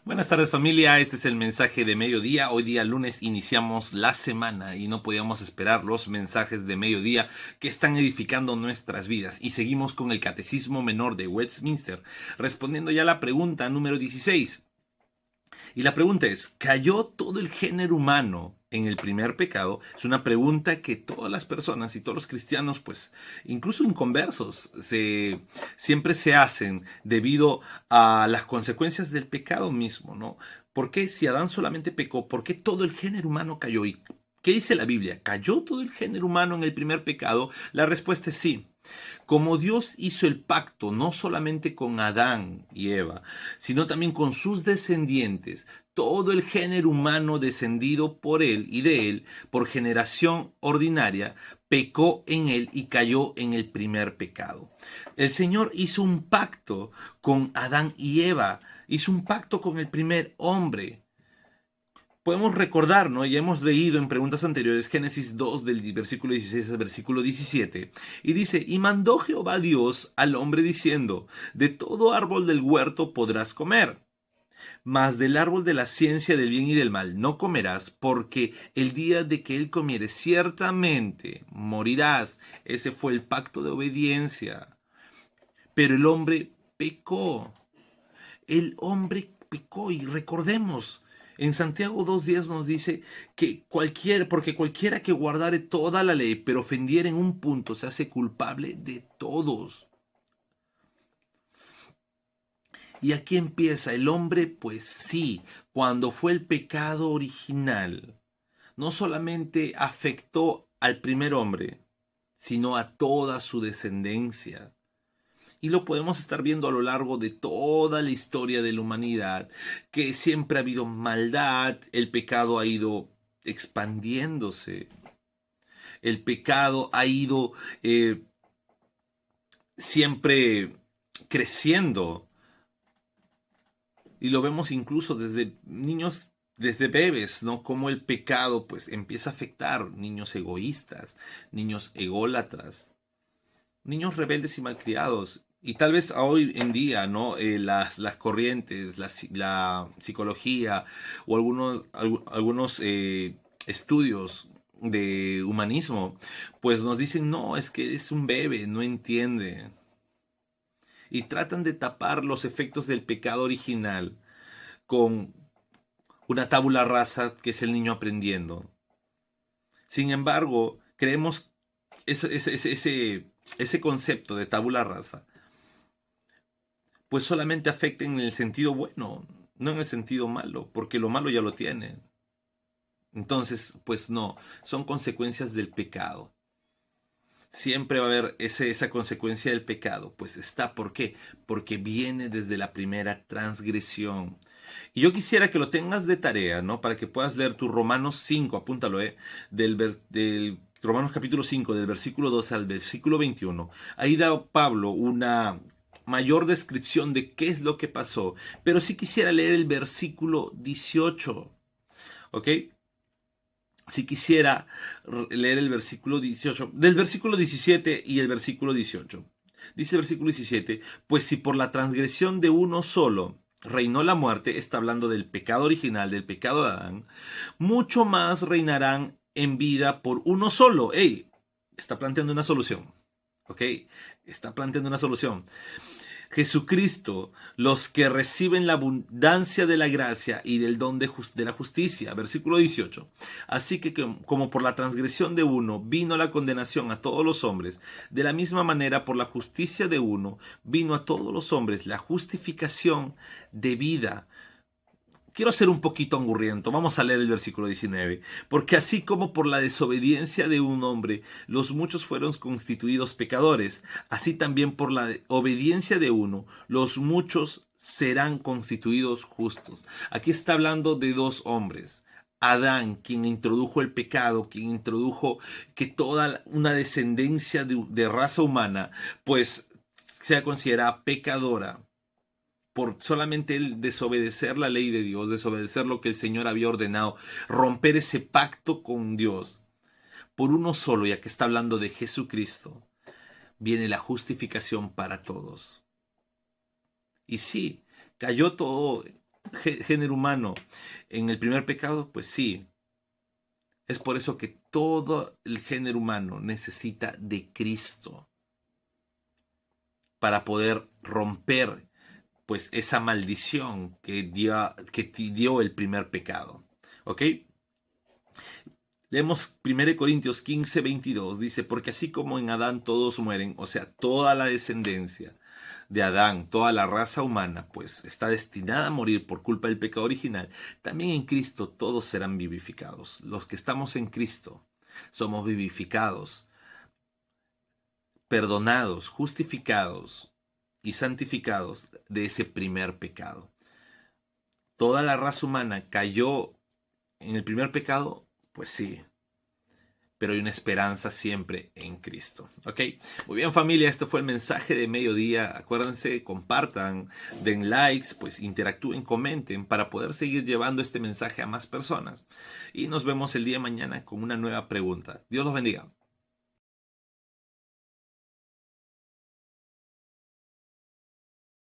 Buenas tardes familia, este es el mensaje de mediodía. Hoy día lunes iniciamos la semana y no podíamos esperar los mensajes de mediodía que están edificando nuestras vidas. Y seguimos con el Catecismo Menor de Westminster, respondiendo ya a la pregunta número 16. Y la pregunta es, ¿cayó todo el género humano en el primer pecado? Es una pregunta que todas las personas y todos los cristianos, pues, incluso inconversos, siempre se hacen debido a las consecuencias del pecado mismo, ¿no? ¿Por qué si Adán solamente pecó? ¿Por qué todo el género humano cayó? ¿Y qué dice la Biblia? ¿Cayó todo el género humano en el primer pecado? La respuesta es sí. Como Dios hizo el pacto no solamente con Adán y Eva, sino también con sus descendientes, todo el género humano descendido por él y de él, por generación ordinaria, pecó en él y cayó en el primer pecado. El Señor hizo un pacto con Adán y Eva, hizo un pacto con el primer hombre. Podemos recordar, ¿no? Ya hemos leído en preguntas anteriores Génesis 2 del versículo 16 al versículo 17. Y dice, y mandó Jehová Dios al hombre diciendo, de todo árbol del huerto podrás comer, mas del árbol de la ciencia del bien y del mal no comerás, porque el día de que él comieres ciertamente morirás. Ese fue el pacto de obediencia. Pero el hombre pecó. El hombre pecó y recordemos, en Santiago 2:10 nos dice que porque cualquiera que guardare toda la ley, pero ofendiere en un punto, se hace culpable de todos. Y aquí empieza el hombre, pues sí, cuando fue el pecado original, no solamente afectó al primer hombre, sino a toda su descendencia. Y lo podemos estar viendo a lo largo de toda la historia de la humanidad, que siempre ha habido maldad, el pecado ha ido expandiéndose, el pecado ha ido siempre creciendo. Y lo vemos incluso desde niños, desde bebés, ¿no? Cómo el pecado pues empieza a afectar niños egoístas, niños ególatras, niños rebeldes y malcriados. Y tal vez hoy en día, ¿no? Las corrientes, la psicología o algunos estudios de humanismo, pues nos dicen, no, es que es un bebé, no entiende. Y tratan de tapar los efectos del pecado original con una tabula rasa que es el niño aprendiendo. Sin embargo, creemos ese concepto de tabula rasa pues solamente afecta en el sentido bueno, no en el sentido malo, porque lo malo ya lo tiene. Entonces, pues no, son consecuencias del pecado. Siempre va a haber esa consecuencia del pecado. Pues está, ¿por qué? Porque viene desde la primera transgresión. Y yo quisiera que lo tengas de tarea, ¿no? Para que puedas leer tu Romanos 5, apúntalo, del Romanos capítulo 5, del versículo 12 al versículo 21. Ahí da Pablo una mayor descripción de qué es lo que pasó. Pero sí quisiera leer el versículo 18, ¿ok? Si quisiera leer el versículo 18, del versículo 17 y el versículo 18. Dice el versículo 17, pues si por la transgresión de uno solo reinó la muerte, está hablando del pecado original, del pecado de Adán, mucho más reinarán en vida por uno solo. ¡Ey! Está planteando una solución. ¿Ok? Está planteando una solución. Jesucristo, los que reciben la abundancia de la gracia y del don de la justicia. Versículo 18. Así que como por la transgresión de uno vino la condenación a todos los hombres, de la misma manera por la justicia de uno vino a todos los hombres la justificación de vida. Quiero ser un poquito angurriento. Vamos a leer el versículo 19. Porque así como por la desobediencia de un hombre los muchos fueron constituidos pecadores, así también por la obediencia de uno los muchos serán constituidos justos. Aquí está hablando de dos hombres. Adán, quien introdujo el pecado, quien introdujo que toda una descendencia de raza humana, pues sea considerada pecadora por solamente el desobedecer la ley de Dios, desobedecer lo que el Señor había ordenado, romper ese pacto con Dios, por uno solo, ya que está hablando de Jesucristo, viene la justificación para todos. Y sí, cayó todo, género humano en el primer pecado? Pues sí. Es por eso que todo el género humano necesita de Cristo para poder romper pues esa maldición que dio el primer pecado. ¿Ok? Leemos 1 Corintios 15:22. Dice, porque así como en Adán todos mueren, o sea, toda la descendencia de Adán, toda la raza humana, pues está destinada a morir por culpa del pecado original, también en Cristo todos serán vivificados. Los que estamos en Cristo somos vivificados, perdonados, justificados y santificados de ese primer pecado. Toda la raza humana cayó en el primer pecado, pues sí, pero hay una esperanza siempre en Cristo. ¿Ok? Muy bien, familia, este fue el mensaje de mediodía. Acuérdense, compartan, den likes, pues interactúen, comenten para poder seguir llevando este mensaje a más personas. Y nos vemos el día de mañana con una nueva pregunta. Dios los bendiga.